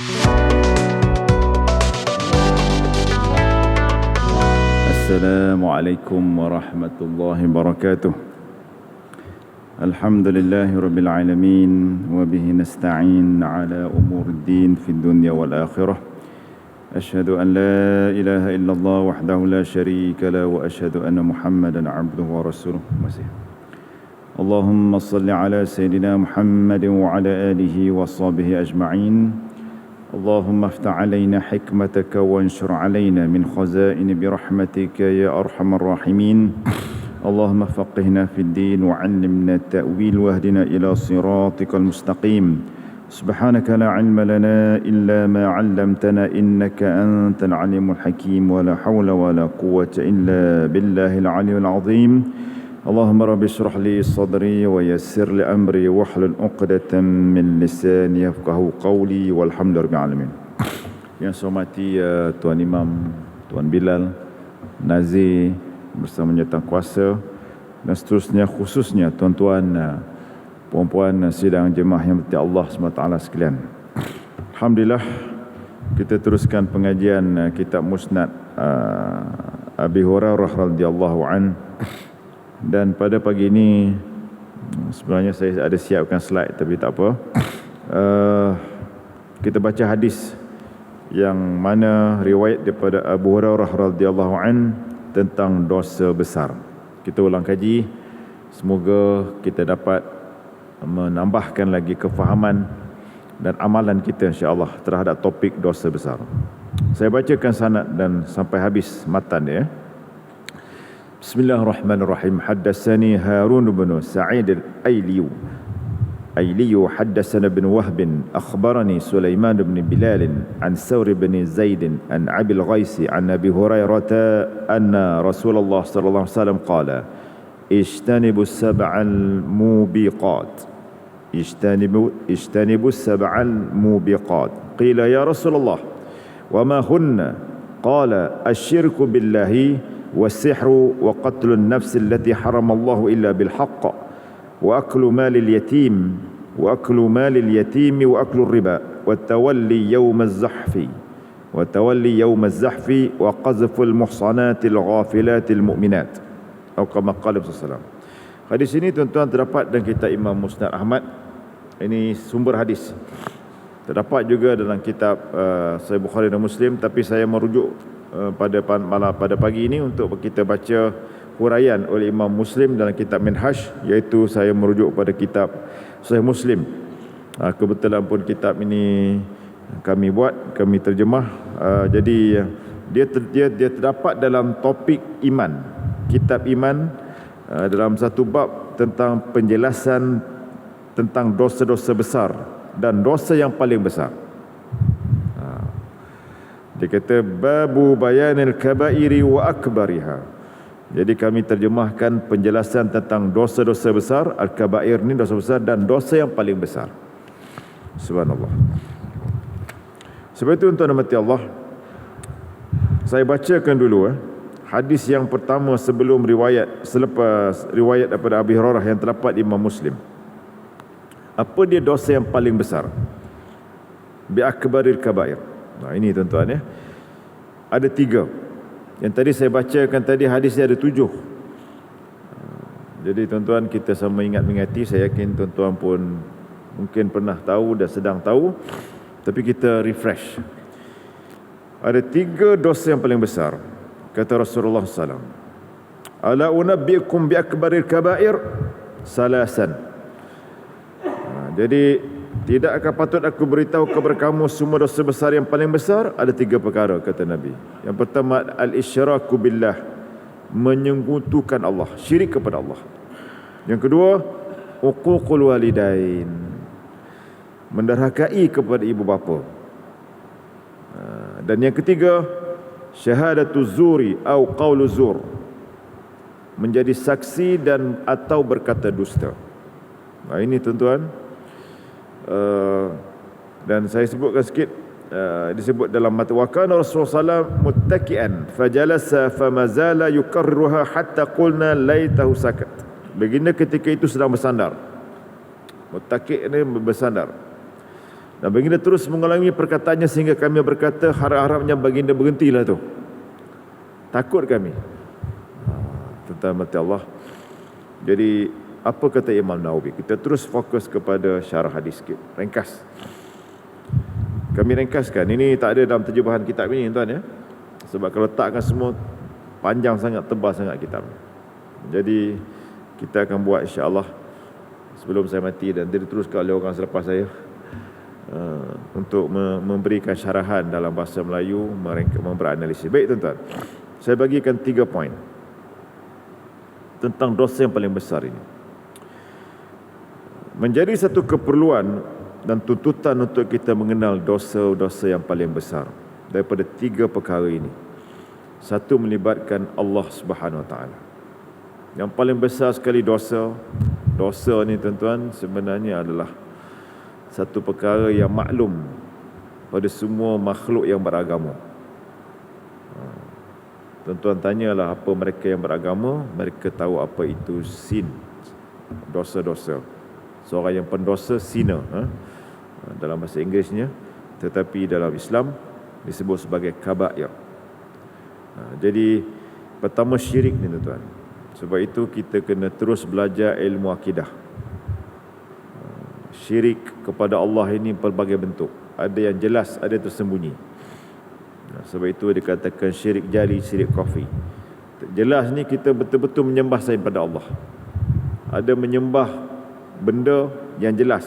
Assalamualaikum warahmatullahi wabarakatuh. Alhamdulillahi rabbil alamin wa bihi nasta'in ala umuriddin fid dunya wal akhirah. Asyhadu an la ilaha illallah wahdahu la syarika la wa asyhadu anna Muhammadan abduhu wa rasuluh. Allahumma salli ala sayyidina Muhammadin wa ala alihi wa sahbihi ajma'in. اللهم افتح علينا حكمتك وانشر علينا من خزائن برحمتك يا أرحم الراحمين. اللهم فقهنا في الدين وعلمنا التأويل واهدنا إلى صراطك المستقيم. سبحانك لا علم لنا إلا ما علمتنا إنك أنت العليم الحكيم ولا حول ولا قوة إلا بالله العلي العظيم. اللهم رب اشرح لي صدري ويسر لي أمري واحلل عقدة من لساني يفقهوا قولي والحمد لله alamin. Yang saya hormati Tuan Imam, Tuan Bilal, Nazir bersama Tang Kuasa dan seterusnya, khususnya tuan-tuan, puan-puan sidang jemaah yang berkati Allah SWT sekalian. Alhamdulillah, kita teruskan pengajian kitab Musnad Abi Hurairah radhiyallahu anhu. Dan pada pagi ini sebenarnya saya ada siapkan slide tapi tak apa. Kita baca hadis yang mana riwayat daripada Abu Hurairah radhiyallahu an tentang dosa besar. Kita ulang kaji, semoga kita dapat menambahkan lagi kefahaman dan amalan kita insya-Allah terhadap topik dosa besar. Saya bacakan sanad dan sampai habis matan dia. Bismillahirrahmanirrahim. Haddatsani Harun bin Sa'id al-Ailiyu haddatsana bin Wahb akhbarani Sulaiman bin Bilal an Sawr bin Zaid an Abi al-Ghais an Abi Hurairah anna Rasulullah sallallahu alaihi wasallam qala ijtanibu sab'al mubiqat ijtanibu sab'al mubiqat qila ya Rasulullah wa ma hunna qala asyirku billahi والسحر وقتل النفس التي حرم الله إلا بالحق وأكل مال اليتيم وأكل الربا والتولي يوم الزحف وقذف المحصنات الغافلات المؤمنات أو كما قال صلى الله عليه وسلم. Hadis ini tuan-tuan terdapat dalam kitab Imam Musnad Ahmad. Ini sumber hadis. Terdapat juga dalam kitab Sahih Bukhari dan Muslim, tapi saya merujuk pada pagi ini untuk kita baca huraian oleh Imam Muslim dalam kitab Minhaj, iaitu saya merujuk pada kitab Sahih Muslim. Kebetulan pun kitab ini kami terjemah. Jadi dia terdapat dalam topik iman, kitab iman, dalam satu bab tentang penjelasan tentang dosa-dosa besar dan dosa yang paling besar. Dia kata babu bayanil kabairi wa akbariha. Jadi kami terjemahkan penjelasan tentang dosa-dosa besar. Al-kabair ni dosa besar dan dosa yang paling besar. Subhanallah. Sebab itu tuan-tuan dan Allah, saya bacakan dulu hadis yang pertama selepas riwayat daripada Abi Hurairah yang terdapat di Imam Muslim. Apa dia dosa yang paling besar? Bi akbaril kabair. Nah, ini tuan-tuan ada 3. Yang tadi saya bacakan tadi hadisnya ada 7. Jadi tuan-tuan, kita sama mengingati. Saya yakin tuan-tuan pun mungkin pernah tahu dan sedang tahu, tapi kita refresh. Ada 3 dosa yang paling besar. Kata Rasulullah SAW, ala unabbiukum bi akbaril kabair salasan. Jadi tidakkah patut aku beritahu kepada kamu semua dosa besar yang paling besar? Ada 3 perkara, kata Nabi. Yang pertama, al-isyraku billah, menyekutukan Allah, syirik kepada Allah. Yang kedua, uququl walidain, menderhakai kepada ibu bapa. Dan yang ketiga, syahadatu zuri atau qaulu zur, menjadi saksi dan atau berkata dusta. Nah, ini tuan-tuan. Dan saya sebutkan sikit, disebut dalam mata wakana Rasulullah SAW muttaki'an fajalasa famazala yukarruha hatta qulna laitahu sakat. Baginda ketika itu sedang bersandar. Muttaki' ini bersandar. Dan baginda terus mengulangi perkataannya sehingga kami berkata, harap-harapnya baginda berhentilah tu. Takut kami. Tentang mati Allah. Jadi apa kata Imam Nawawi? Kita terus fokus kepada syarah hadis sikit. Ringkas. Kami ringkaskan. Ini tak ada dalam terjemahan kitab ini, tuan ya. Sebab kalau letakkan semua, panjang sangat, tebal sangat kitab. Jadi kita akan buat insya-Allah sebelum saya mati, dan diteruskan oleh orang selepas saya, untuk memberikan syarahan dalam bahasa Melayu, beranalisis. Baik tuan-tuan, saya bagikan 3 poin tentang dosa yang paling besar ini. Menjadi satu keperluan dan tuntutan untuk kita mengenal dosa-dosa yang paling besar daripada 3 perkara ini. Satu, melibatkan Allah Subhanahu Wa Taala. Yang paling besar sekali dosa ni tuan-tuan sebenarnya adalah satu perkara yang maklum pada semua makhluk yang beragama. Tuan-tuan tanyalah apa mereka yang beragama, mereka tahu apa itu sin, dosa-dosa. Seorang yang pendosa, sinner, dalam bahasa Inggerisnya, tetapi dalam Islam disebut sebagai kabair. Jadi pertama syirik ni tuan-tuan. Sebab itu kita kena terus belajar ilmu akidah. Syirik kepada Allah ini pelbagai bentuk. Ada yang jelas, ada yang tersembunyi. Sebab itu dikatakan syirik jari, syirik khafi. Jelas ni kita betul-betul menyembah selain pada Allah. Ada menyembah benda yang jelas.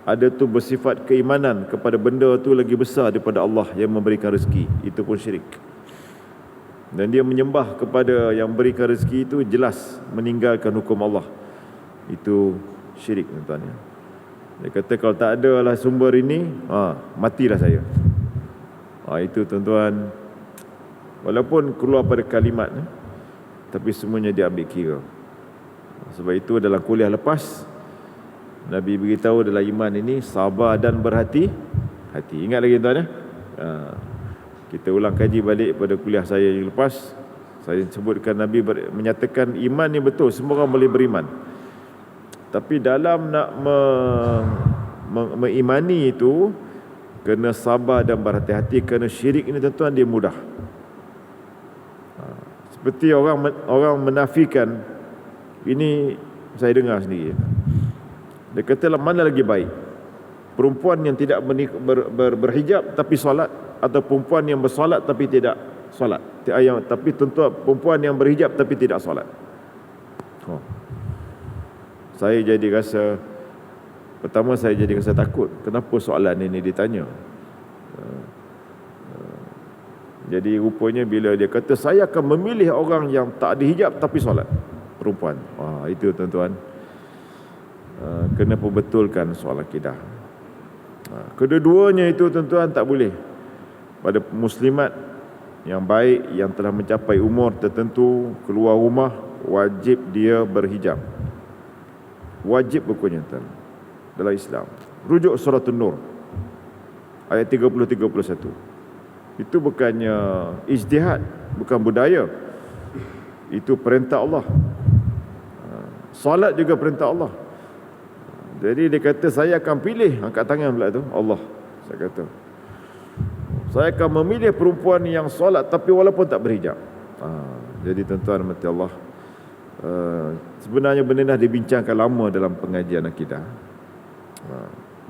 Ada tu bersifat keimanan kepada benda tu lagi besar daripada Allah yang memberikan rezeki. Itu pun syirik. Dan dia menyembah kepada yang berikan rezeki itu jelas meninggalkan hukum Allah. Itu syirik tuan-tuan ya. Dia kata kalau tak ada lah sumber ini, matilah saya. Itu tuan-tuan, walaupun keluar pada kalimat, tapi semuanya dia ambil kira. Sebab itu dalam kuliah lepas, Nabi beritahu dalam iman ini sabar dan berhati-hati. Ingat lagi tuan ya. Kita ulang kaji balik pada kuliah saya yang lepas. Saya sebutkan Nabi menyatakan iman ni betul, semua orang boleh beriman. Tapi dalam nak mengimani itu, kena sabar dan berhati-hati, kerana syirik ini tuan-tuan dia mudah. Seperti orang menafikan, ini saya dengar sendiri. Dia kata mana lagi baik? Perempuan yang tidak berhijab tapi solat, atau perempuan yang bersolat tapi tidak solat? Tapi tuan-tuan, perempuan yang berhijab tapi tidak solat. Saya jadi rasa, pertama saya jadi rasa takut. Kenapa soalan ini ditanya? Jadi rupanya bila dia kata saya akan memilih orang yang tak ada hijab tapi solat, perempuan. Itu tuan-tuan, kena perbetulkan soal akidah. Kedua-duanya itu tuan-tuan tak boleh. Pada muslimat yang baik, yang telah mencapai umur tertentu, keluar rumah wajib dia berhijab. Wajib hukumnya tuan dalam Islam. Rujuk surah An-Nur ayat 30-31. Itu bukannya ijtihad, bukan budaya. Itu perintah Allah. Salat juga perintah Allah. Jadi dia kata saya akan pilih, angkat tangan pula tu Allah. Saya akan memilih perempuan yang solat tapi walaupun tak berhijab. Jadi tuan-tuan mati Allah, sebenarnya benda dah dibincangkan lama dalam pengajian akidah.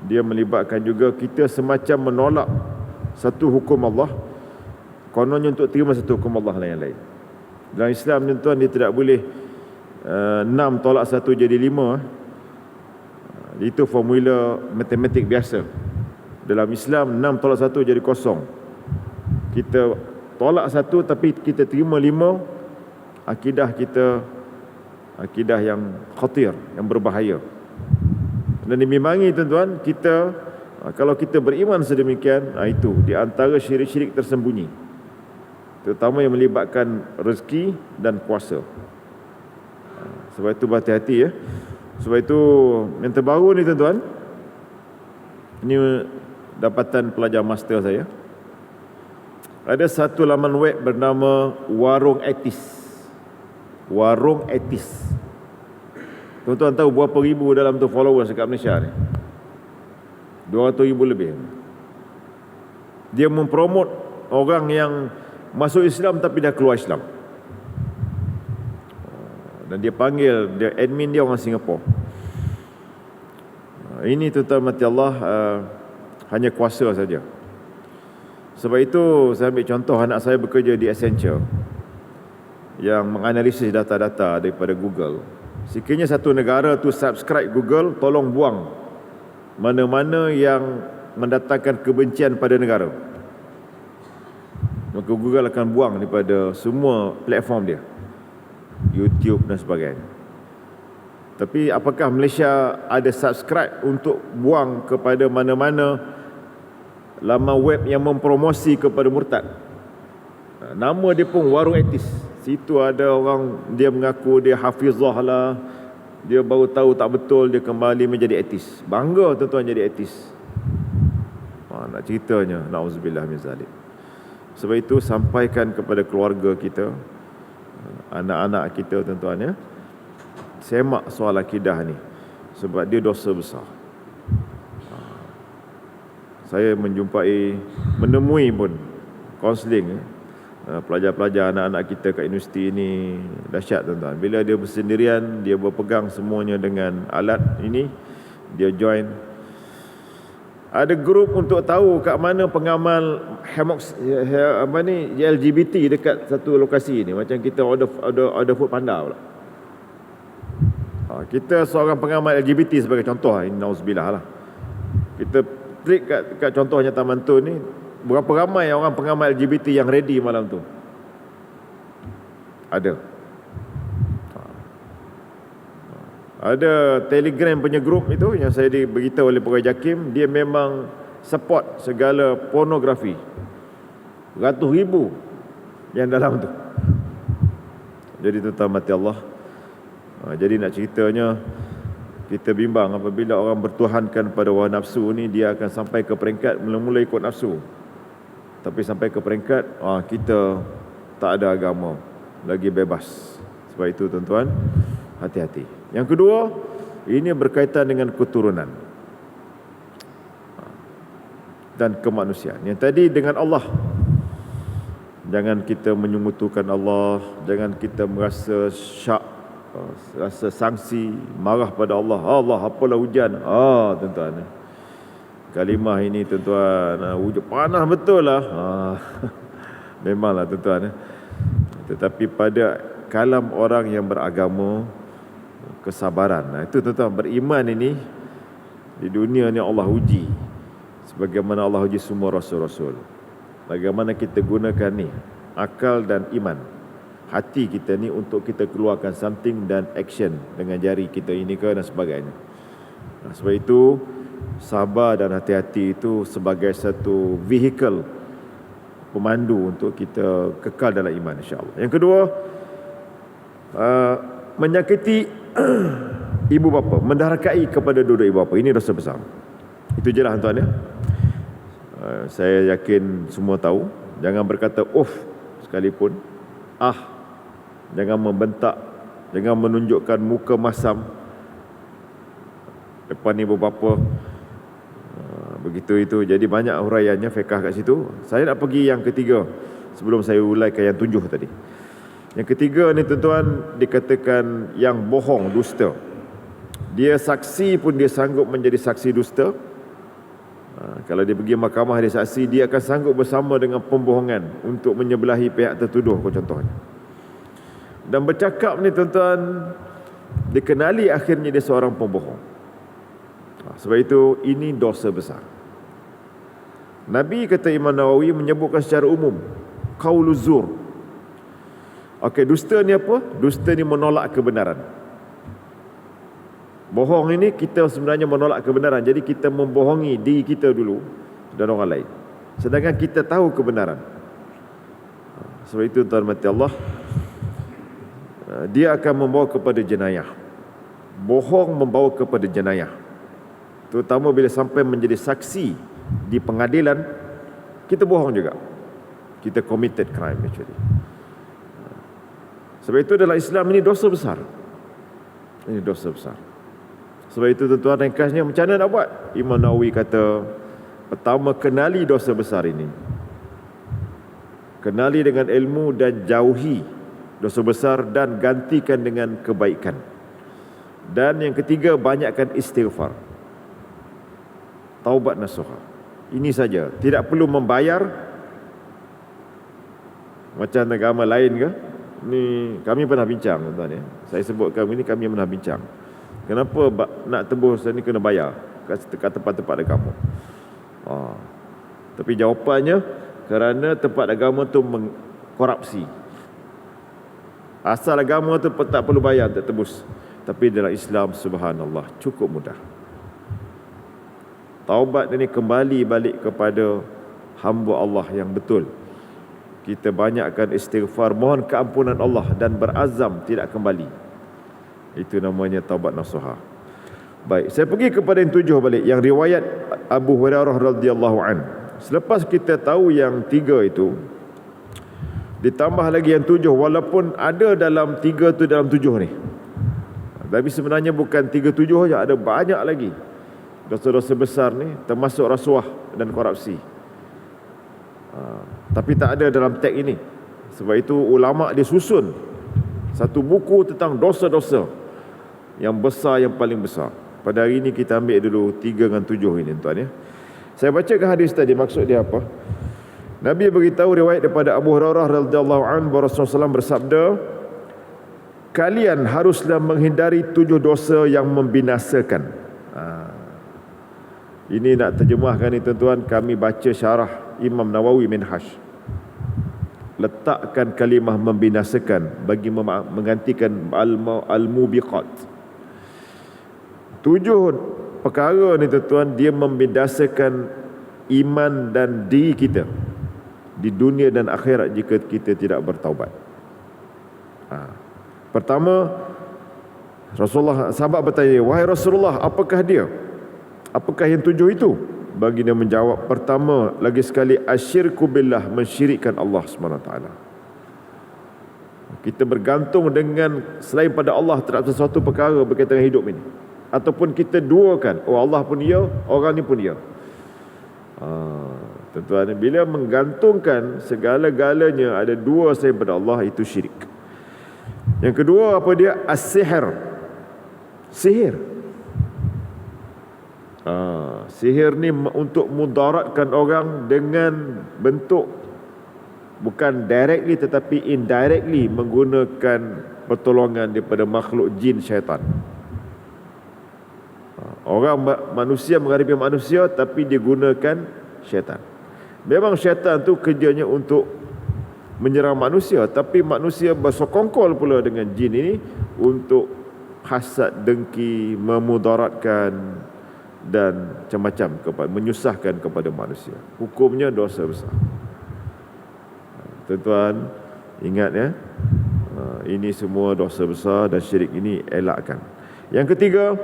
Dia melibatkan juga kita semacam menolak satu hukum Allah, kononnya untuk terima satu hukum Allah lain-lain. Dalam Islam tuan-tuan, dia tidak boleh 6 tolak 1 jadi 5. Itu formula matematik biasa. Dalam Islam 6 tolak 1 jadi 0. Kita tolak 1 tapi kita terima 5. Akidah kita akidah yang khatir, yang berbahaya. Dan dimimbangi tuan-tuan, kita kalau kita beriman sedemikian, itu di antara syirik-syirik tersembunyi, terutama yang melibatkan rezeki dan kuasa. Sebab itu berhati-hati ya. Sebab itu yang terbaru ni tuan-tuan, ini dapatan pelajar master saya. Ada satu laman web bernama Warung Etis. Warung Etis. Tuan-tuan tahu berapa ribu dalam tu followers dekat Malaysia ni? 200,000 lebih. Dia mempromot orang yang masuk Islam tapi dah keluar Islam. Dan dia panggil, dia admin dia orang Singapura. Ini tuan-tuan mati Allah, hanya kuasa saja. Sebab itu saya ambil contoh anak saya bekerja di Accenture yang menganalisis data-data daripada Google. Sekiranya satu negara tu subscribe Google, tolong buang mana-mana yang mendatangkan kebencian pada negara. Maka Google akan buang daripada semua platform dia, YouTube dan sebagainya. Tapi apakah Malaysia ada subscribe untuk buang kepada mana-mana laman web yang mempromosi kepada murtad? Nama dia pun Warung Etis. Situ ada orang dia mengaku dia hafizah lah, dia baru tahu tak betul, dia kembali menjadi etis. Bangga tuan-tuan jadi etis. Nak ceritanya, na'udzubillah min zalik. Sebab itu sampaikan kepada keluarga kita, anak-anak kita tuan-tuan ya, semak soal akidah ni, sebab dia dosa besar. Saya menemui pun kaunseling pelajar-pelajar anak-anak kita kat universiti ini. Dahsyat tuan-tuan. Bila dia bersendirian, dia berpegang semuanya dengan alat ini, dia join. Ada grup untuk tahu kat mana pengamal LGBT dekat satu lokasi ni. Macam kita order food panda pula. Kita seorang pengamal LGBT sebagai contoh, ini nauzubillah lah. Kita trik kat contoh nyata mantun ni, berapa ramai orang pengamal LGBT yang ready malam tu? Ada Telegram punya grup itu yang saya diberitahu oleh Pegawai JAKIM, dia memang support segala pornografi. Ratus ribu yang dalam tu. Jadi tuan-tuan mati Allah, jadi nak ceritanya, kita bimbang apabila orang bertuhankan pada hawa nafsu ni, dia akan sampai ke peringkat mula-mula ikut nafsu. Tapi sampai ke peringkat kita tak ada agama, lagi bebas. Sebab itu tuan-tuan, hati-hati. Yang kedua, ini berkaitan dengan keturunan dan kemanusiaan. Yang tadi dengan Allah, jangan kita menyungutukan Allah, jangan kita merasa syak, rasa sangsi, marah pada Allah. Allah, apalah hujan. Tuan-tuan, kalimah ini tuan-tuan, hujan panas betul lah. Memanglah tuan-tuan. Tetapi pada kalam orang yang beragama, kesabaran. Itu tuan-tuan, beriman ini di dunia ni Allah uji, sebagaimana Allah uji semua rasul-rasul. Bagaimana kita gunakan ni, akal dan iman, hati kita ni untuk kita keluarkan something dan action dengan jari kita ini ke dan sebagainya. Sebab itu sabar dan hati-hati itu sebagai satu vehicle, pemandu untuk kita kekal dalam iman, insya-Allah. Yang kedua, menyakiti ibu bapa, mendarhakai kepada dua-dua ibu bapa, ini dosa besar. Itu je lah tuan ya. Saya yakin semua tahu. Jangan berkata sekalipun. Jangan membentak, jangan menunjukkan muka masam depan ibu bapa. Begitu itu. Jadi banyak huraiannya fiqh kat situ. Saya nak pergi yang ketiga sebelum saya ulaikan yang 7 tadi. Yang ketiga ni tuan-tuan, dikatakan yang bohong, dusta. Dia saksi pun dia sanggup menjadi saksi dusta. Kalau dia pergi mahkamah dia saksi, dia akan sanggup bersama dengan pembohongan untuk menyebelahi pihak tertuduh, contohnya. Dan bercakap ni tuan-tuan, dikenali akhirnya dia seorang pembohong. Sebab itu ini dosa besar. Nabi, kata Imam Nawawi, menyebutkan secara umum qauluz zur. Dusta ni apa? Dusta ni menolak kebenaran. Bohong ini kita sebenarnya menolak kebenaran. Jadi kita membohongi diri kita dulu dan orang lain, sedangkan kita tahu kebenaran. Sebab itu tuan mati Allah, dia akan membawa kepada jenayah. Bohong membawa kepada jenayah, terutama bila sampai menjadi saksi di pengadilan. Kita bohong juga, kita committed crime actually. Sebab itu dalam Islam ini dosa besar. Ini dosa besar. Sebab itu tuan-tuan, ringkasnya macam mana nak buat? Imam Nawawi kata, pertama, kenali dosa besar ini. Kenali dengan ilmu dan jauhi dosa besar dan gantikan dengan kebaikan. Dan yang ketiga, banyakkan istighfar, taubat nasuha. Ini saja, tidak perlu membayar macam agama lain ke. Ni kami pernah bincang, tuan-tuan ya. Saya sebutkan ini, kami pernah bincang. Kenapa nak tembus ni kena bayar kat tempat-tempat agama? Tapi jawapannya, kerana tempat agama tu mengkorupsi. Asal agama tu tak perlu bayar untuk tembus. Tapi dalam Islam, subhanallah, cukup mudah. Taubat ini kembali balik kepada hamba Allah yang betul. Kita banyakkan istighfar, mohon keampunan Allah dan berazam tidak kembali. Itu namanya taubat nasuha. Baik, saya pergi kepada yang 7 balik, yang riwayat Abu Hurairah radhiyallahu an. Selepas kita tahu yang 3 itu, ditambah lagi yang 7, walaupun ada dalam 3 tu dalam 7 ni. Tapi sebenarnya bukan 3-7 saja, ada banyak lagi dosa-dosa besar ni, termasuk rasuah dan korupsi. Tapi tak ada dalam teks ini. Sebab itu ulama' dia susun satu buku tentang dosa-dosa yang besar, yang paling besar. Pada hari ini kita ambil dulu 3 dengan 7 ini, tuan ya. Saya bacakan hadis tadi, maksud dia apa? Nabi beritahu, riwayat daripada Abu Hurairah radhiyallahu anhu, bahawa Rasulullah SAW bersabda, kalian haruslah menghindari 7 dosa yang membinasakan. Ini nak terjemahkan ni tuan-tuan, kami baca syarah Imam Nawawi Minhaj. Letakkan kalimah membinasakan bagi menggantikan al-mubiqat. 7 perkara ni tuan-tuan, dia membinasakan iman dan diri kita di dunia dan akhirat jika kita tidak bertaubat. Pertama, Rasulullah, sahabat bertanya, wahai Rasulullah, apakah dia? Apakah yang 7 itu? Baginda menjawab, pertama lagi sekali, asyirku billah, mensyirikkan Allah SWT. Kita bergantung dengan selain pada Allah terhadap sesuatu perkara berkaitan dengan hidup ini, ataupun kita duakan, oh Allah pun dia, orang ni pun dia. Tuan-tuan, bila menggantungkan segala-galanya ada dua selain pada Allah, itu syirik. Yang kedua, apa dia? As-sihr, sihir. Sihir ni untuk mudaratkan orang dengan bentuk bukan directly tetapi indirectly, menggunakan pertolongan daripada makhluk jin syaitan. Orang manusia menghadapi manusia, tapi dia gunakan syaitan. Memang syaitan tu kerjanya untuk menyerang manusia, tapi manusia bersekongkol pula dengan jin ini untuk hasad, dengki, memudaratkan dan macam-macam, menyusahkan kepada manusia. Hukumnya dosa besar. Tuan-tuan, ingat ya, ini semua dosa besar dan syirik ini elakkan. Yang ketiga,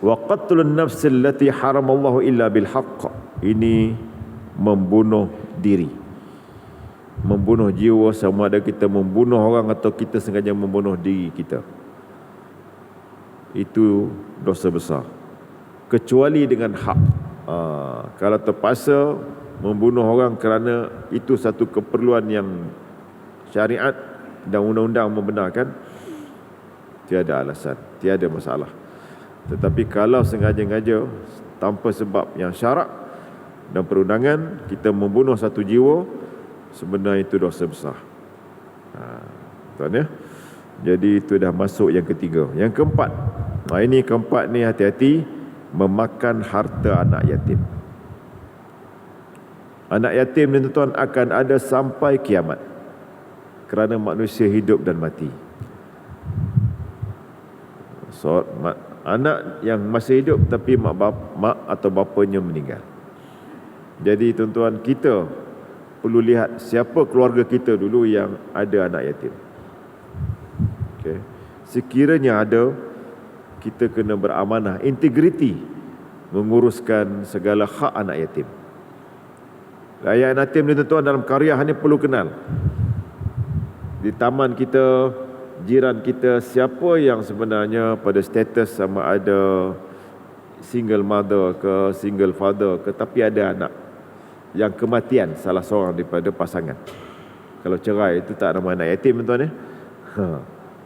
wa qatlun nafs allati haramallahu illa bil haqq. Ini membunuh diri, membunuh jiwa, sama ada kita membunuh orang atau kita sengaja membunuh diri kita. Itu dosa besar, kecuali dengan hak. Kalau terpaksa membunuh orang kerana itu satu keperluan yang syariat dan undang-undang membenarkan, tiada alasan, tiada masalah. Tetapi kalau sengaja-ngaja tanpa sebab yang syarak dan perundangan, kita membunuh satu jiwa, sebenarnya itu dosa besar. Tuan ya. Jadi itu dah masuk yang ketiga. Yang keempat, ini keempat ni hati-hati, memakan harta anak yatim. Anak yatim ni tuan akan ada sampai kiamat, kerana manusia hidup dan mati. So, anak yang masih hidup tapi mak atau bapanya meninggal. Jadi tuan-tuan, kita perlu lihat siapa keluarga kita dulu yang ada anak yatim. Okay. Sekiranya ada, kita kena beramanah, integriti, menguruskan segala hak anak yatim. Ayat yatim ni tuan-tuan, dalam karya hanya perlu kenal. Di taman kita, jiran kita siapa yang sebenarnya pada status sama ada single mother ke single father ke, tapi ada anak yang kematian salah seorang daripada pasangan. Kalau cerai itu tak nama anak yatim, tuan ya.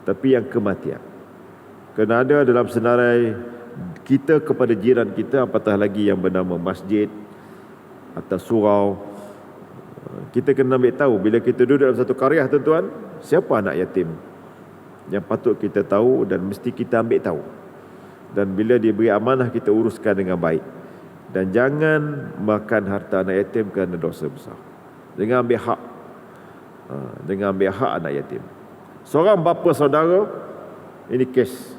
Tapi yang kematian. Kerana ada dalam senarai kita kepada jiran kita, apatah lagi yang bernama masjid atau surau. Kita kena ambil tahu bila kita duduk dalam satu qaryah, tuan-tuan, siapa anak yatim yang patut kita tahu dan mesti kita ambil tahu. Dan bila dia beri amanah, kita uruskan dengan baik. Dan jangan makan harta anak yatim kerana dosa besar. Jangan ambil hak. Jangan ambil hak anak yatim. Seorang bapa saudara, ini kes,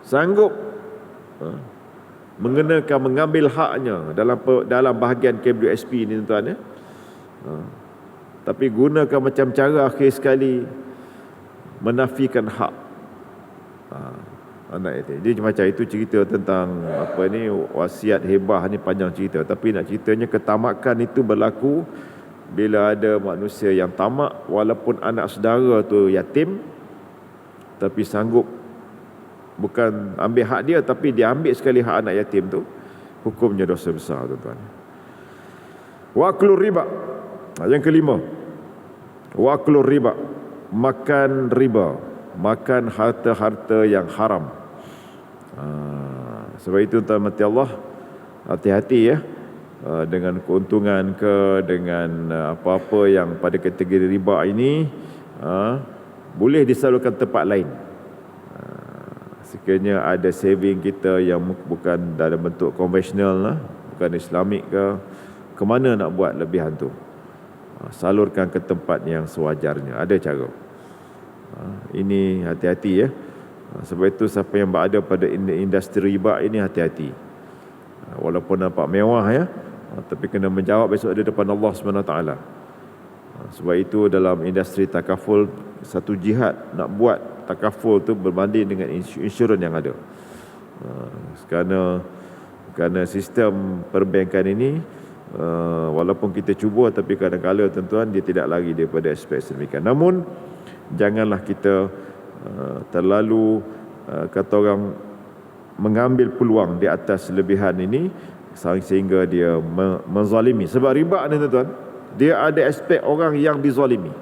sanggup mengambil haknya dalam bahagian KWSP ni, tuan-tuan ya. Tapi gunakan macam cara akhir sekali menafikan hak anak yatim. Jadi macam itu cerita tentang apa ni, wasiat hebah ni panjang cerita. Tapi nak ceritanya, ketamakan itu berlaku bila ada manusia yang tamak, walaupun anak saudara tu yatim, tapi sanggup bukan ambil hak dia, tapi dia ambil sekali hak anak yatim tu, hukumnya dosa besar, tuan-tuan. Wa aklur riba. Yang kelima, wa aklur riba, makan riba, makan harta-harta yang haram. Sebab itu, tuan mati Allah, hati-hati ya dengan keuntungan ke, dengan apa-apa yang pada kategori riba ini boleh disalurkan tempat lain. Sekiranya ada saving kita yang bukan dalam bentuk konvensional lah, bukan Islamik ke mana nak buat lebihan tu? Salurkan ke tempat yang sewajarnya. Ada cara. Ini hati-hati ya. Sebab itu siapa yang berada pada industri riba ini, hati-hati. Walaupun nampak mewah ya, tapi kena menjawab besok di depan Allah SWT. Sebab itu dalam industri takaful, satu jihad nak buat takaful tu berbanding dengan insurans yang ada. Kerana sistem perbankan ini, walaupun kita cuba, tapi kadang-kadang tuan-tuan, dia tidak lari daripada aspek sedemikian. Namun janganlah kita terlalu kata orang mengambil peluang di atas lebihan ini sehingga dia menzalimi. Sebab riba ni, tuan-tuan, dia ada aspek orang yang dizalimi.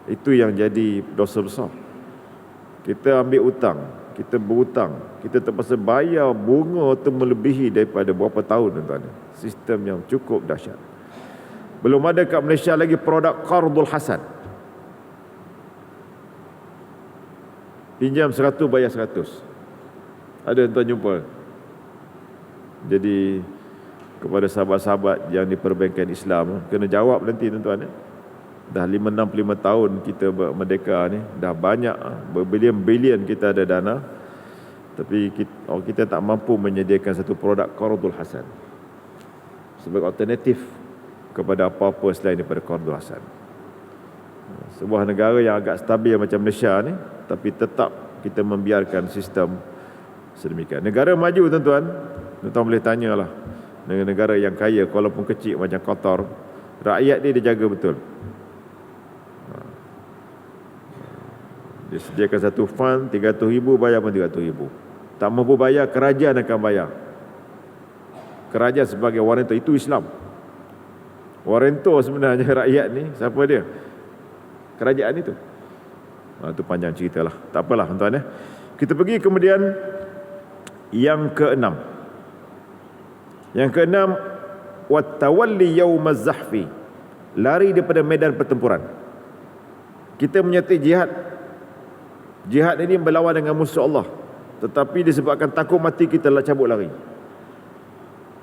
Itu yang jadi dosa besar. Kita ambil hutang, kita berhutang, kita terpaksa bayar bunga tu melebihi daripada berapa tahun, tuan-tuan. Sistem yang cukup dahsyat. Belum ada kat Malaysia lagi produk qardul hasan. Pinjam 100 bayar 100. Ada, tuan jumpa. Jadi kepada sahabat-sahabat yang di perbankan Islam, kena jawab nanti, tuan-tuan. Dah 65 tahun kita merdeka ni, dah banyak berbilion-bilion kita ada dana, tapi kita tak mampu menyediakan satu produk qardul hasan sebagai alternatif kepada apa-apa selain daripada qardul hasan. Sebuah negara yang agak stabil macam Malaysia ni, tapi tetap kita membiarkan sistem sedemikian. Negara maju, tuan-tuan boleh tanyalah, negara yang kaya walaupun kecil macam Qatar, rakyat dia jaga betul. Dia sediakan satu fund, 300,000 bayar pun 300,000. Tak mampu bayar, kerajaan akan bayar. Kerajaan sebagai warantor, itu Islam. Warantor sebenarnya rakyat ni, siapa dia? Kerajaan itu. Itu panjang cerita lah. Tak apalah, tuan-tuan ya. Kita pergi kemudian yang keenam. Yang keenam, wattawalli yaumaz zahfi, lari daripada medan pertempuran. Kita menyertai jihad. Jihad ini berlawan dengan musuh Allah, tetapi disebabkan takut mati, kita cabut lari.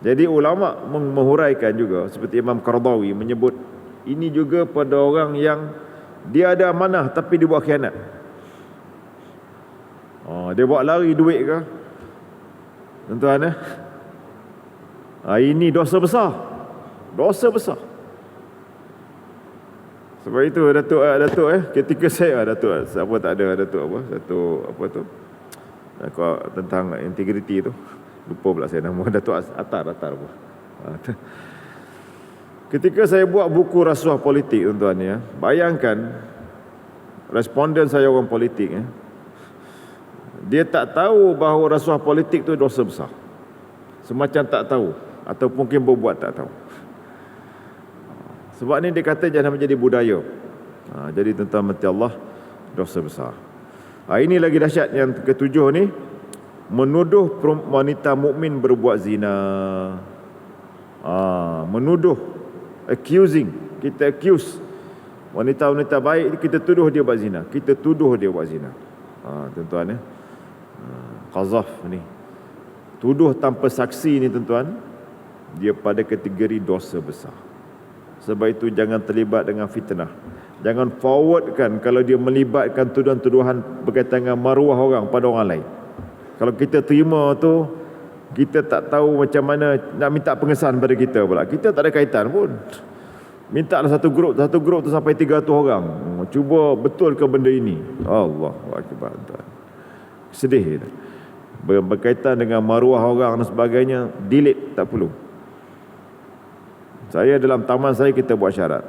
Jadi ulama menghuraikan juga, seperti Imam Qardawi menyebut, ini juga pada orang yang dia ada amanah tapi dia buat khianat. Dia buat lari duit ke, tuan-tuan ini dosa besar. Dosa besar. Sebab itu Datuk ketika saya Datuk, siapa tak ada Datuk apa, satu apa tu, tentang integriti tu, lupa pula saya nama, Datuk Atar apa. Ketika saya buat buku rasuah politik, tuan-tuan ya, bayangkan responden saya orang politik ya, dia tak tahu bahawa rasuah politik tu dosa besar. Semacam tak tahu atau mungkin berbuat tak tahu. Sebab ni dia kata jangan menjadi budaya. Jadi tuan-tuan mati Allah, dosa besar. Ini lagi dahsyat yang ketujuh ni, menuduh wanita mukmin berbuat zina. Menuduh, accusing, kita accuse wanita-wanita baik, kita tuduh dia buat zina. Kita tuduh dia buat zina. Tuan-tuan ya. Qazaf ni, tuduh tanpa saksi ni tuan-tuan, dia pada kategori dosa besar. Sebab itu jangan terlibat dengan fitnah. Jangan forwardkan kalau dia melibatkan tuduhan-tuduhan berkaitan dengan maruah orang pada orang lain. Kalau kita terima tu, kita tak tahu macam mana nak minta pengesahan pada kita pula. Kita tak ada kaitan pun. Minta lah satu grup tu sampai 300 orang. Cuba betul ke benda ini? Allahu Akbar. Sedih itu. Berkaitan dengan maruah orang dan sebagainya, delete, tak perlu. Saya dalam taman saya kita buat syarat,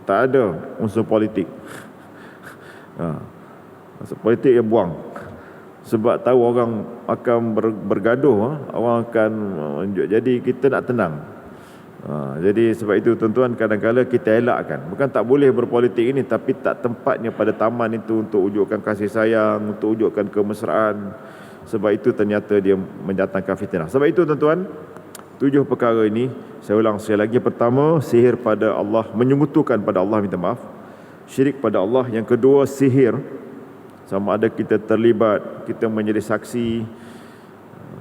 tak ada unsur politik. Unsur politik ya buang. Sebab tahu orang akan bergaduh, orang akan jadi kita nak tenang. Jadi sebab itu tuan-tuan, kadang-kadang kita elakkan. Bukan tak boleh berpolitik ini, tapi tak tempatnya pada taman itu untuk wujudkan kasih sayang, untuk wujudkan kemesraan. Sebab itu ternyata dia mendatangkan fitnah. Sebab itu tuan-tuan, 7 perkara ini, saya ulang sekali lagi. Pertama, sihir pada Allah, menyekutukan pada Allah, minta maaf. Syirik pada Allah. Yang kedua, sihir. Sama ada kita terlibat, kita menjadi saksi,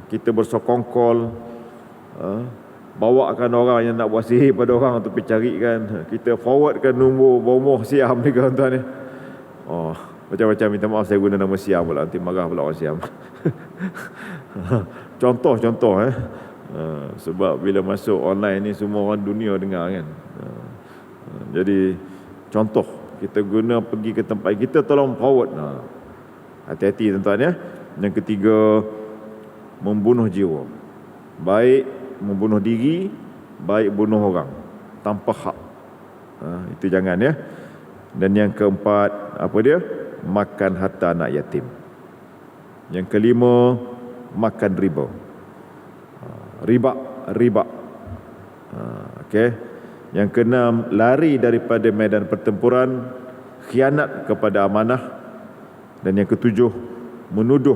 kita bersokongkol, bawakan orang yang nak buat sihir pada orang untuk percarikan, kita forwardkan nombor bomoh Siam ni tuan-tuan ni. Macam-macam, minta maaf saya guna nama Siam pula, nanti marah pula orang Siam. Contoh sebab bila masuk online ni semua orang dunia dengar kan. Jadi contoh, kita guna pergi ke tempat, kita tolong forward. Hati-hati tuan-tuan ya. Yang ketiga, membunuh jiwa. Baik membunuh diri, baik bunuh orang tanpa hak. Itu jangan ya. Dan yang keempat, apa dia? Makan harta anak yatim. Yang kelima, makan riba. Riba. Okey. Yang keenam, lari daripada medan pertempuran, khianat kepada amanah. Dan yang ketujuh, menuduh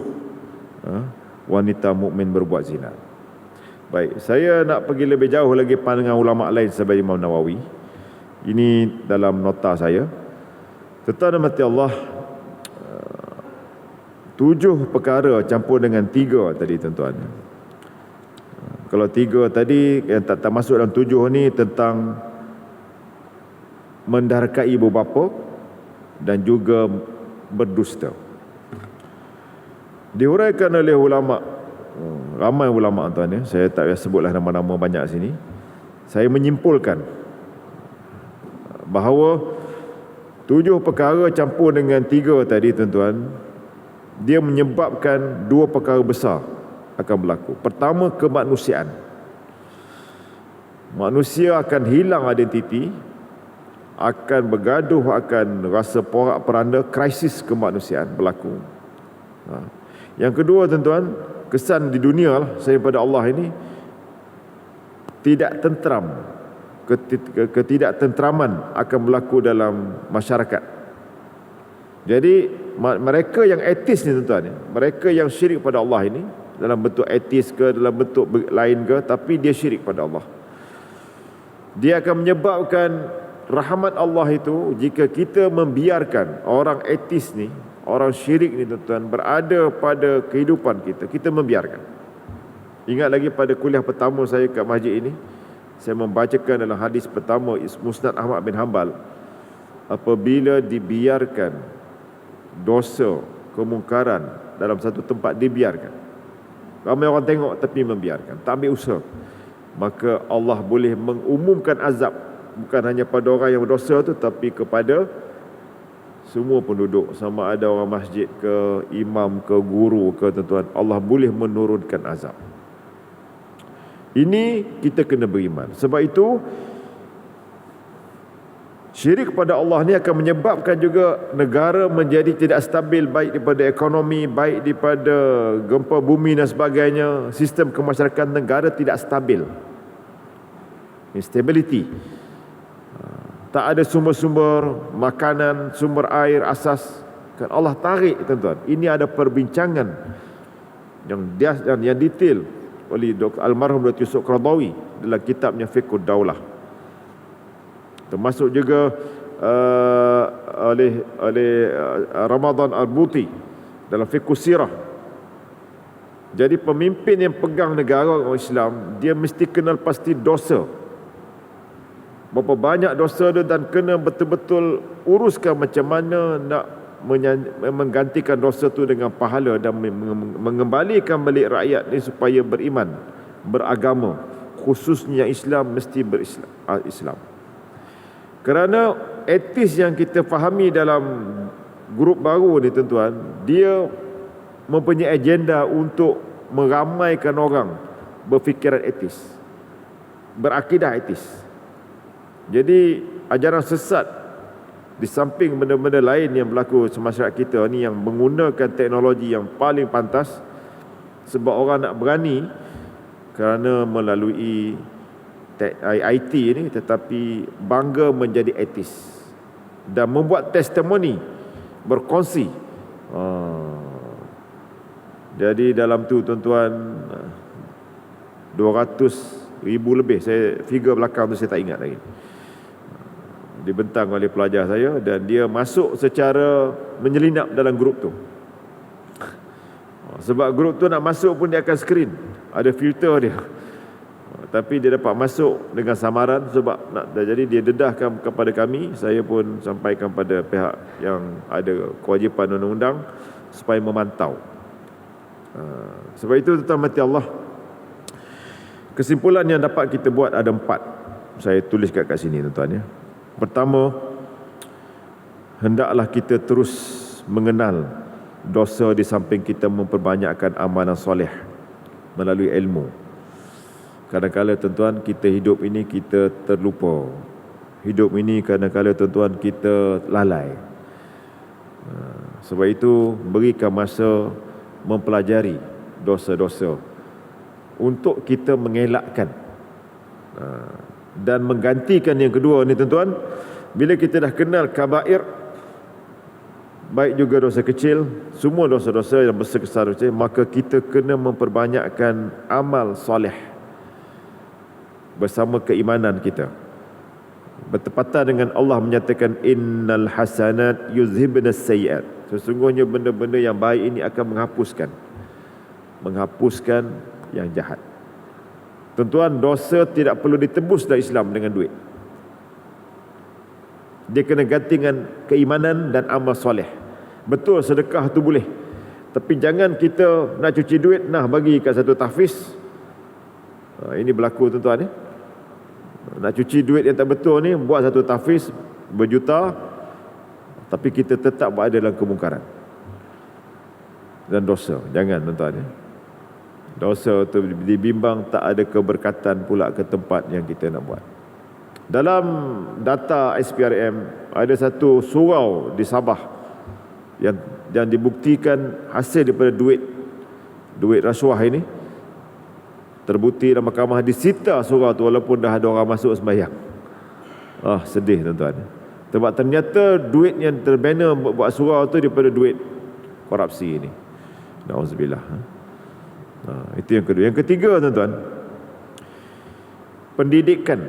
wanita mukmin berbuat zina. Baik, saya nak pergi lebih jauh lagi pandangan ulama lain sebagai Imam Nawawi. Ini dalam nota saya. Tuan-tuan dan mati Allah, 7 perkara campur dengan 3 tadi tuan-tuan. Kalau 3 tadi yang tak masuk dalam 7 ni tentang mendarkai ibu bapa dan juga berdusta. Diuraikan oleh ulama, ramai ulama tuan ya, saya tak payah sebutlah nama-nama banyak sini. Saya menyimpulkan bahawa 7 perkara campur dengan 3 tadi tuan-tuan, dia menyebabkan 2 perkara besar akan berlaku. Pertama, kemanusiaan. Manusia akan hilang identiti, akan bergaduh, akan rasa porak-poranda, krisis kemanusiaan berlaku. Yang kedua tuan-tuan, kesan di dunia lah, saya pada Allah ini tidak tentram, ketidaktentraman akan berlaku dalam masyarakat. Jadi mereka yang etis ni tuan-tuan, mereka yang syirik pada Allah ini, dalam bentuk etis ke, dalam bentuk lain ke, tapi dia syirik pada Allah, dia akan menyebabkan rahmat Allah itu jika kita membiarkan orang etis ni, orang syirik ni tuan-tuan, berada pada kehidupan kita. Kita membiarkan. Ingat lagi pada kuliah pertama saya kat masjid ini, saya membacakan dalam hadis pertama Musnad Ahmad bin Hanbal, apabila dibiarkan dosa, kemungkaran dalam satu tempat, dibiarkan, ramai orang tengok tapi membiarkan, tak ambil usaha, maka Allah boleh mengumumkan azab bukan hanya pada orang yang berdosa tu, tapi kepada semua penduduk, sama ada orang masjid ke, imam ke, guru ke tuan-tuan. Allah boleh menurunkan azab. Ini kita kena beriman. Sebab itu Syirik kepada Allah ni akan menyebabkan juga negara menjadi tidak stabil, baik daripada ekonomi, baik daripada gempa bumi dan sebagainya. Sistem kemasyarakatan negara tidak stabil. Instability. Tak ada sumber-sumber makanan, sumber air asas. Kan Allah tarik, tuan-tuan. Ini ada perbincangan yang detail oleh almarhum Dr. Yusuf Qaradawi dalam kitabnya Fiqhud Daulah. Termasuk juga oleh Ramadan Al-Buti dalam Fiqh Sirah. Jadi pemimpin yang pegang negara orang Islam, dia mesti kenal pasti dosa. Berapa banyak dosa dia, dan kena betul-betul uruskan macam mana nak menggantikan dosa tu dengan pahala dan mengembalikan balik rakyat ni supaya beriman, beragama, khususnya Islam mesti berislam. Kerana etis yang kita fahami dalam grup baru ni, tuan-tuan, dia mempunyai agenda untuk meramaikan orang berfikiran etis, berakidah etis. Jadi ajaran sesat di samping benda-benda lain yang berlaku semasyarakat kita ni yang menggunakan teknologi yang paling pantas, sebab orang nak berani kerana melalui IT ni, tetapi bangga menjadi etis dan membuat testimoni, berkongsi. Jadi dalam tu, tuan-tuan, 200,000 lebih, saya figure belakang tu saya tak ingat lagi, dibentang oleh pelajar saya, dan dia masuk secara menyelinap dalam grup tu. Sebab grup tu nak masuk pun dia akan screen, ada filter dia, tapi dia dapat masuk dengan samaran. Sebab jadi dia dedahkan kepada kami, saya pun sampaikan pada pihak yang ada kewajipan undang-undang supaya memantau. Sebab itu, tuan-tuan mati Allah, kesimpulan yang dapat kita buat ada 4. Saya tulis kat sini, tuan-tuan, ya. Pertama, hendaklah kita terus mengenal dosa di samping kita memperbanyakkan amalan soleh melalui ilmu. Kadang-kadang, tuan-tuan, kita hidup ini kita terlupa. Hidup ini kadang-kadang, tuan-tuan, kita lalai. Sebab itu, berikan masa mempelajari dosa-dosa untuk kita mengelakkan. Dan menggantikan yang kedua ni, tuan-tuan, bila kita dah kenal kabair, baik juga dosa kecil, semua dosa-dosa yang besar-besar, maka kita kena memperbanyakkan amal soleh bersama keimanan kita. Bertepatan dengan Allah menyatakan innal hasanat yuzhibnas sayyiat. Sesungguhnya benda-benda yang baik ini akan menghapuskan yang jahat. Tuan-tuan, dosa tidak perlu ditebus dari Islam dengan duit. Dia kena ganti dengan keimanan dan amal soleh. Betul, sedekah tu boleh, tapi jangan kita nak cuci duit, nah bagi kat satu tahfiz. Ini berlaku, tuan-tuan, ya. Nak cuci duit yang tak betul ni, buat satu tahfiz berjuta, tapi kita tetap berada dalam kemungkaran dan dosa. Jangan, tuan-tuan, ya. Dosa tu dibimbang tak ada keberkatan pula ke tempat yang kita nak buat. Dalam data SPRM, ada satu surau di Sabah yang dibuktikan hasil daripada duit rasuah ini. Terbukti dalam mahkamah, disita surau tu walaupun dah ada orang masuk sembahyang. Sedih, tuan-tuan. Sebab ternyata duit yang terbina buat surau tu daripada duit korupsi ini. Na'udzubillah. Itu yang kedua. Yang ketiga, tuan-tuan, pendidikan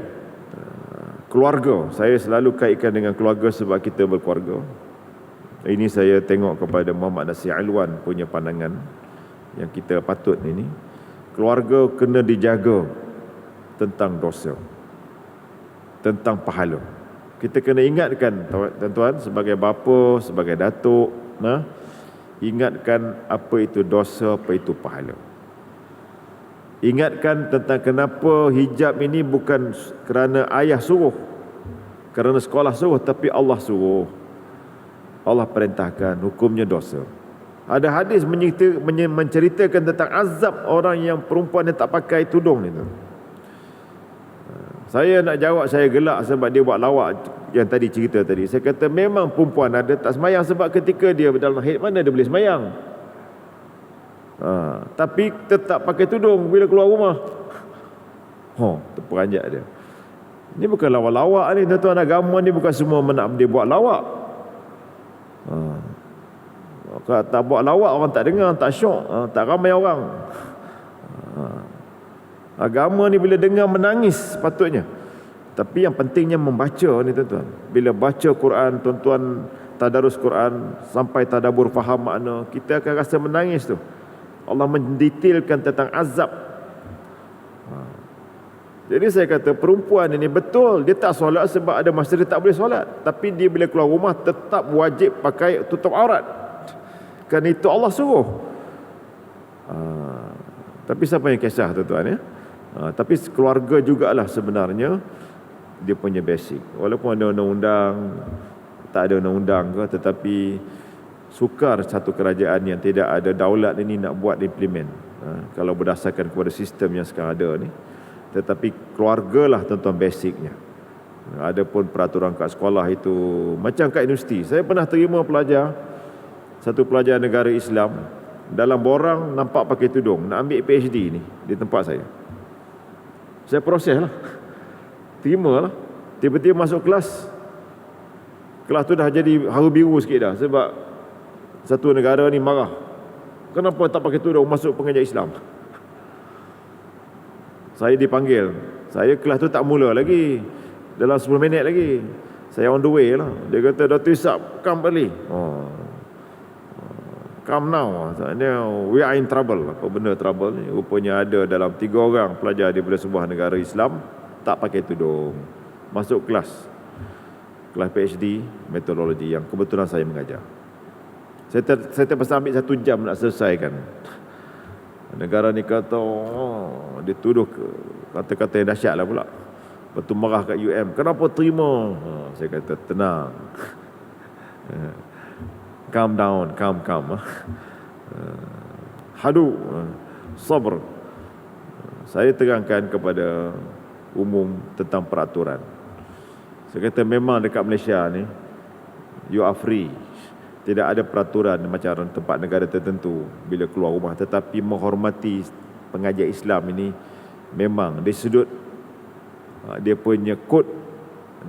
keluarga. Saya selalu kaitkan dengan keluarga sebab kita berkeluarga. Ini saya tengok kepada Muhammad Nasir Alwan punya pandangan yang kita patut ini. Keluarga kena dijaga tentang dosa, tentang pahala. Kita kena ingatkan, tuan-tuan, sebagai bapa, sebagai datuk, ingatkan apa itu dosa, apa itu pahala. Ingatkan tentang kenapa hijab ini bukan kerana ayah suruh, kerana sekolah suruh, tapi Allah suruh. Allah perintahkan, hukumnya dosa. Ada hadis menceritakan tentang azab orang yang perempuan yang tak pakai tudung ni. Saya nak jawab saya gelak sebab dia buat lawak yang tadi cerita tadi. Saya kata memang perempuan ada tak semayang sebab ketika dia dalam haid mana dia boleh semayang. Tapi tetap pakai tudung bila keluar rumah. Terperanjat dia. Ini bukan lawak-lawak ni tuan-tuan, agama ni bukan semua nak dia buat lawak. Kalau tak buat lawak orang tak dengar, tak syok, tak ramai orang. Agama ni bila dengar menangis patutnya. Tapi yang pentingnya membaca ni tuan-tuan. Bila baca Quran, tuan-tuan tadarus Quran sampai tadabbur faham makna, kita akan rasa menangis tu. Allah mendetailkan tentang azab. Jadi saya kata perempuan ini betul dia tak solat sebab ada masa dia tak boleh solat, tapi dia bila keluar rumah tetap wajib pakai tutup aurat. Kan itu Allah suruh. Tapi siapa yang kisah tuan-tuan ya? Tapi keluarga jugalah sebenarnya dia punya basic. Walaupun ada undang-undang, tak ada undang-undang ke, tetapi sukar satu kerajaan yang tidak ada daulat ini nak buat implement. Kalau berdasarkan kepada sistem yang sekarang ada ni. Tetapi keluargalah tuan-tuan basicnya. Adapun peraturan kat sekolah itu macam kat universiti. Saya pernah terima pelajar, satu pelajar negara Islam, dalam borang nampak pakai tudung, nak ambil PhD ni di tempat saya. Saya proses lah, terima lah. Tiba-tiba masuk kelas tu dah jadi haru biru sikit dah. Sebab satu negara ni marah, kenapa tak pakai tudung masuk pengajar Islam. Saya dipanggil, saya kelas tu tak mula lagi, dalam 10 minit lagi saya on the way lah. Dia kata, Dr. Isap, come early. Come now. We are in trouble. Apa benda trouble ni? Rupanya ada dalam 3 orang pelajar daripada sebuah negara Islam tak pakai tudung masuk kelas PhD metodologi yang kebetulan saya mengajar. Saya terpaksa ambil 1 jam nak selesaikan. Negara ni kata, dia tuduh kata-kata yang dahsyat lah pula. Lepas tu marah kat UM, kenapa terima? Saya kata, tenang. Calm down, calm. Hadu, sabar. Saya terangkan kepada umum tentang peraturan. Saya kata memang dekat Malaysia ni, you are free. Tidak ada peraturan macam tempat negara tertentu bila keluar rumah. Tetapi menghormati pengajar Islam ini, memang dari sudut dia punya code,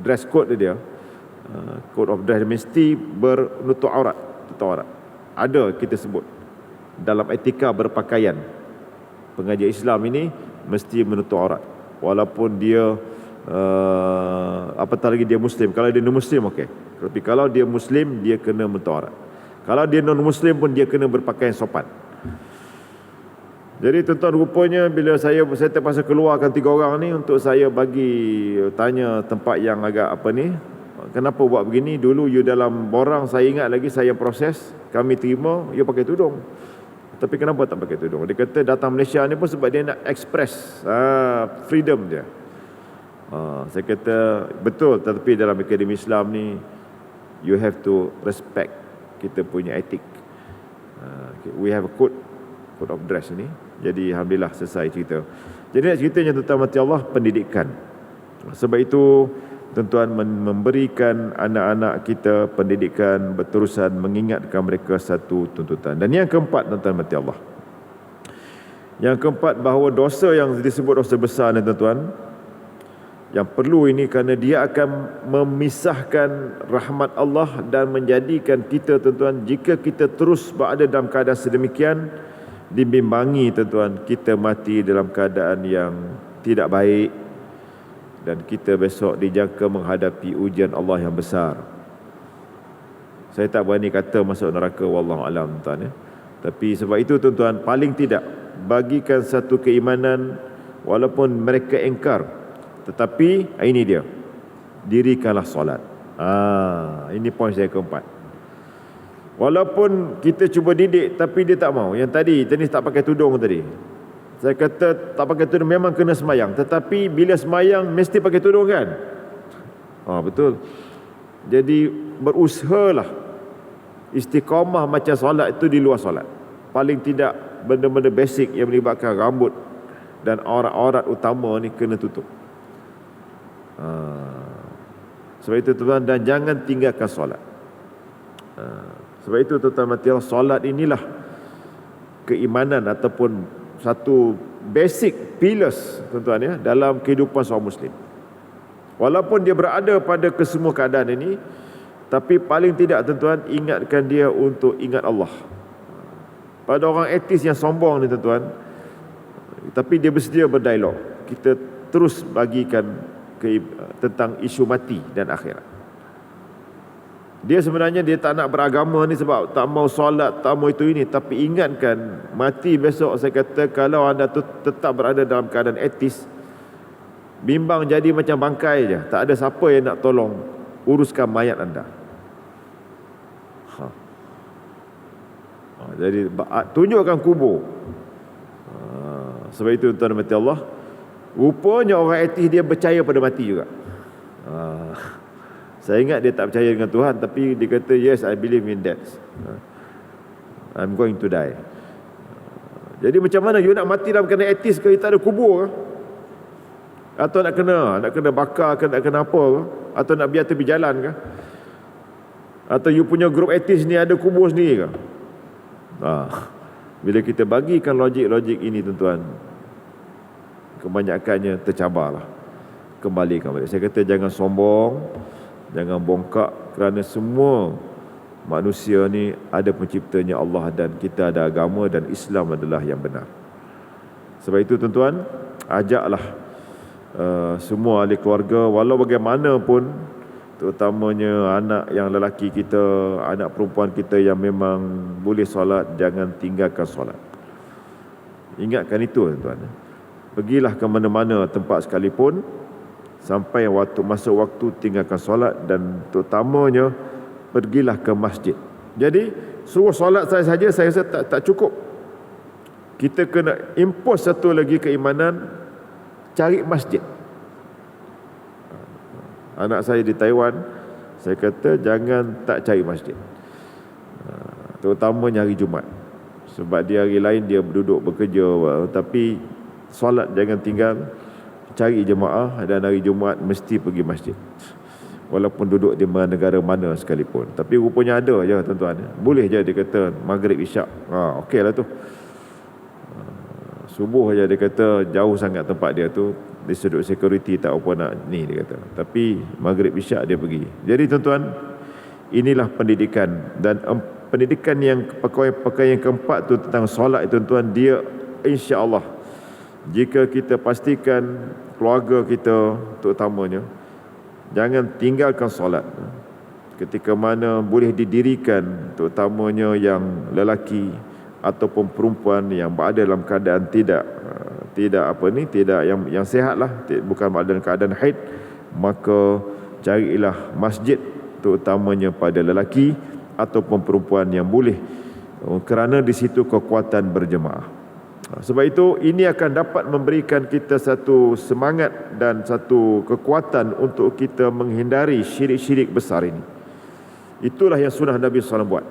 dress code dia, code of dress mesti bernutup aurat, tutup aurat. Ada kita sebut dalam etika berpakaian, pengajar Islam ini mesti menutup aurat. Walaupun dia apatah lagi dia Muslim. Kalau dia non-Muslim okey. Tapi kalau dia Muslim, dia kena menutup aurat. Kalau dia non-Muslim pun dia kena berpakaian sopan. Jadi tuan-tuan, rupanya bila saya terpaksa keluarkan 3 orang ni untuk saya bagi tanya tempat yang agak apa ni, kenapa buat begini. Dulu you dalam borang, saya ingat lagi saya proses, kami terima you pakai tudung. Tapi kenapa tak pakai tudung? Dia kata datang Malaysia ni pun sebab dia nak express freedom dia. Saya kata betul, tetapi dalam akademi Islam ni you have to respect kita punya etik. We have a code of dress ni. Jadi alhamdulillah selesai cerita. Jadi nak ceritanya tentang mati Allah, pendidikan. Sebab itu tuan-tuan, memberikan anak-anak kita pendidikan berterusan, mengingatkan mereka satu tuntutan. Dan yang keempat, tuan-tuan mati Allah, yang keempat, bahawa dosa yang disebut dosa besar ni tuan-tuan, yang perlu ini kerana dia akan memisahkan rahmat Allah dan menjadikan kita tuan-tuan, jika kita terus berada dalam keadaan sedemikian, dibimbangi tuan-tuan, kita mati dalam keadaan yang tidak baik dan kita besok dijangka menghadapi ujian Allah yang besar. Saya tak berani kata masuk neraka, wallahu alam tuan-tuan ya. Tapi sebab itu tuan-tuan, paling tidak bagikan satu keimanan walaupun mereka engkar, tetapi ini dia, dirikanlah solat. Ini poin saya keempat. Walaupun kita cuba didik tapi dia tak mau. Yang tadi jenis tak pakai tudung tadi, saya kata tak pakai tudung memang kena semayang, tetapi bila semayang mesti pakai tudung kan? Betul. Jadi berusahalah istiqamah macam solat itu di luar solat. Paling tidak benda-benda basic yang melibatkan rambut dan aurat-aurat utama ni kena tutup. Sebab itu tuan, dan jangan tinggalkan solat. Sebab itu tuan-tuan mati Allah, solat inilah keimanan ataupun satu basic pillars tuan-tuan ya, dalam kehidupan seorang Muslim. Walaupun dia berada pada kesemua keadaan ini, tapi paling tidak tuan-tuan, ingatkan dia untuk ingat Allah. Pada orang etis yang sombong ni tuan-tuan, tapi dia bersedia berdialog, kita terus bagikan tentang isu mati dan akhirat. Dia sebenarnya dia tak nak beragama ni sebab tak mau solat, tak mau itu ini, tapi ingatkan mati besok. Saya kata kalau anda tu tetap berada dalam keadaan etis, bimbang jadi macam bangkai je, tak ada siapa yang nak tolong uruskan mayat anda. Jadi tunjukkan kubur. Sebab itu tuan-tuan mati Allah, rupanya orang etis dia percaya pada mati juga. Saya ingat dia tak percaya dengan Tuhan, tapi dia kata yes, I believe in death. I'm going to die. Jadi macam mana you nak mati dalam keadaan etis ke? Tak ada kubur ke? Atau nak kena bakar ke, nak kena apa ke? Atau nak biar tepi jalan ke? Atau you punya grup etis ni ada kubur sendiri ke? Bila kita bagikan logik-logik ini tuan-tuan, kebanyakannya tercabarlah. Kembalikan balik. Saya kata jangan sombong, jangan bongkak, kerana semua manusia ni ada penciptanya Allah, dan kita ada agama, dan Islam adalah yang benar. Sebab itu tuan-tuan, ajaklah semua ahli keluarga, walau bagaimanapun, terutamanya anak yang lelaki kita, anak perempuan kita yang memang boleh solat, jangan tinggalkan solat. Ingatkan itu tuan-tuan. Pergilah ke mana-mana tempat sekalipun, sampai masuk waktu tinggalkan solat, dan terutamanya pergilah ke masjid. Jadi suruh solat saja saya rasa tak cukup. Kita kena impose satu lagi keimanan, cari masjid. Anak saya di Taiwan, saya kata jangan tak cari masjid, terutamanya hari Jumaat. Sebab di hari lain dia duduk bekerja, tapi solat jangan tinggal, cari jemaah, dan hari Jumaat mesti pergi masjid, walaupun duduk di negara mana sekalipun. Tapi rupanya ada je tuan-tuan, boleh je dia kata maghrib isyak, okey lah tu. Subuh je dia kata jauh sangat tempat dia tu, di sudut security tak apa nak ni dia kata, tapi maghrib isyak dia pergi. Jadi tuan-tuan, inilah pendidikan, dan pendidikan yang pakaian yang keempat tu tentang solat itu tuan-tuan, dia insya-Allah jika kita pastikan keluarga kita terutamanya jangan tinggalkan solat ketika mana boleh didirikan, terutamanya yang lelaki ataupun perempuan yang berada dalam keadaan tidak yang sihatlah, bukan dalam keadaan haid, maka carilah masjid terutamanya pada lelaki ataupun perempuan yang boleh, kerana di situ kekuatan berjemaah. Sebab itu ini akan dapat memberikan kita satu semangat dan satu kekuatan untuk kita menghindari syirik-syirik besar ini. Itulah yang sunnah Nabi SAW buat,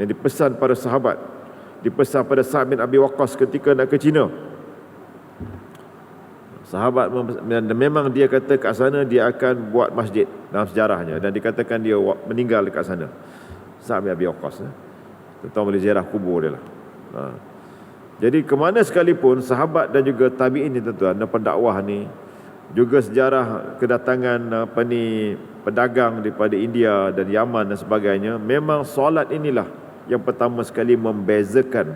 yang dipesan pada sahabat, dipesan pada Sa'ad bin Abi Waqqas ketika nak ke China. Sahabat memang dia kata kat sana dia akan buat masjid dalam sejarahnya, dan dikatakan dia meninggal dekat sana, Sa'ad bin Abi Waqqas. Tentang boleh ziarah kubur dia lah. Jadi ke mana sekalipun sahabat dan juga tabi'in ni tuan-tuan, dan pendakwah ni, juga sejarah kedatangan pedagang daripada India dan Yaman dan sebagainya, memang solat inilah yang pertama sekali membezakan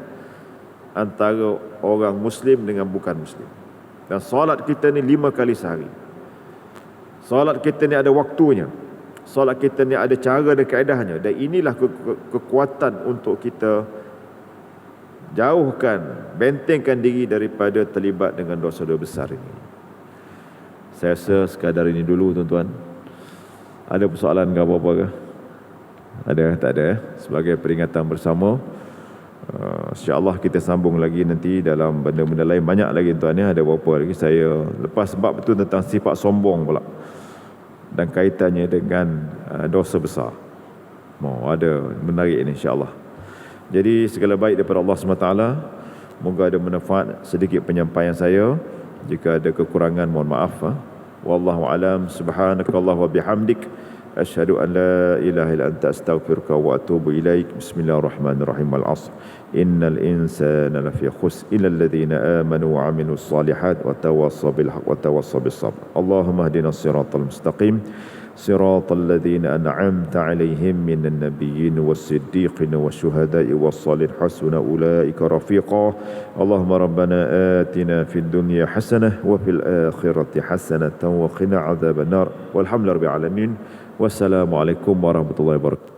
antara orang Muslim dengan bukan Muslim. Dan solat kita ni 5 kali sehari. Solat kita ni ada waktunya. Solat kita ni ada cara dan kaedahnya. Dan inilah kekuatan untuk kita jauhkan, bentengkan diri daripada terlibat dengan dosa-dosa besar ini. Saya rasa sekadar ini dulu tuan-tuan. Ada persoalan ke apa-apa ke? Ada? Tak ada? Sebagai peringatan bersama, InsyaAllah kita sambung lagi nanti dalam benda-benda lain. Banyak lagi tuan ya, ada beberapa lagi saya lepas sebab betul tentang sifat sombong pula, dan kaitannya dengan dosa besar. Ada menarik ini insyaAllah. Jadi segala baik daripada Allah SWT. Moga ada manfaat sedikit penyampaian saya. Jika ada kekurangan mohon maaf. Wallahu alam. Subhanakallah wa bihamdik. Asyhadu an la ilaha illa anta astaghfiruka wa atubu ilaik. Bismillahirrahmanirrahim. Al-'asr. Innal insana lafi khusr illa alladhina amanu wa 'amilus solihat wa tawassaw bil haqq wa tawassaw bis sabr. Allahumma ihdinas siratal mustaqim. Siratal ladzina an'amta 'alaihim minan nabiyyin was-siddiqin wasyuhada'i was-shalihin hasuna ulaika rafiqa. Allahumma rabbana atina fid dunya hasanah wa fil akhirati hasanatan wa qina adzabannar. Walhamdulillahi rabbil alamin. Wassalamualaikum warahmatullahi wabarakatuh.